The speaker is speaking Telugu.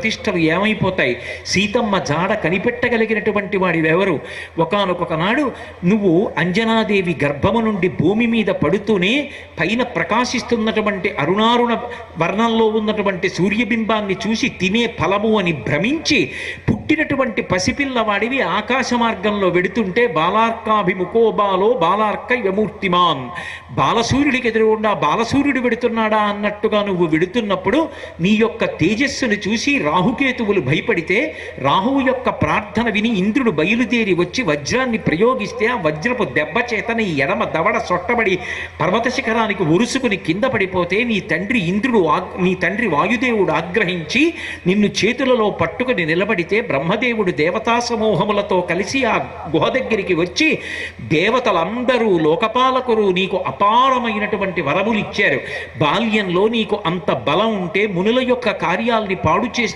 ప్రతిష్టలు ఏమైపోతాయి? సీతమ్మ జాడ కనిపెట్టగలిగినటువంటి వాడివెవరు? ఒకానొక నాడు నువ్వు అంజనాదేవి గర్భము నుండి భూమి మీద పడుతూనే పైన ప్రకాశిస్తున్నటువంటి అరుణారుణ వర్ణంలో ఉన్నటువంటి సూర్యబింబాన్ని చూసి తినే ఫలము అని భ్రమించి పుట్టినటువంటి పసిపిల్లవాడివి ఆకాశ మార్గంలో వెడుతుంటే బాలార్కాభిముఖో బాలో బాలార్క యమూర్తిమాన్, బాలసూర్యుడికి ఎదురుగుండా బాలసూర్యుడు వెడుతున్నాడా అన్నట్టుగా నువ్వు వెడుతున్నప్పుడు నీ యొక్క తేజస్సును చూసి రాహుకేతువులు భయపడితే రాహువు యొక్క ప్రార్థన విని ఇంద్రుడు బయలుదేరి వచ్చి వజ్రాన్ని ప్రయోగిస్తే ఆ వజ్రపు దెబ్బ చేత నీ ఎడమ దవడ సొట్టబడి పర్వత శిఖరానికి ఉరుసుకుని కింద పడిపోతే నీ తండ్రి వాయుదేవుడు ఆగ్రహించి నిన్ను చేతులలో పట్టుకుని నిలబడితే బ్రహ్మదేవుడు దేవతా సమూహములతో కలిసి ఆ గుహ దగ్గరికి వచ్చి దేవతలందరూ లోకపాలకులు నీకు అపారమైనటువంటి వరములు ఇచ్చారు. బాల్యంలో నీకు అంత బలం ఉంటే మునుల యొక్క కార్యాల్ని పాడు చేస్తూ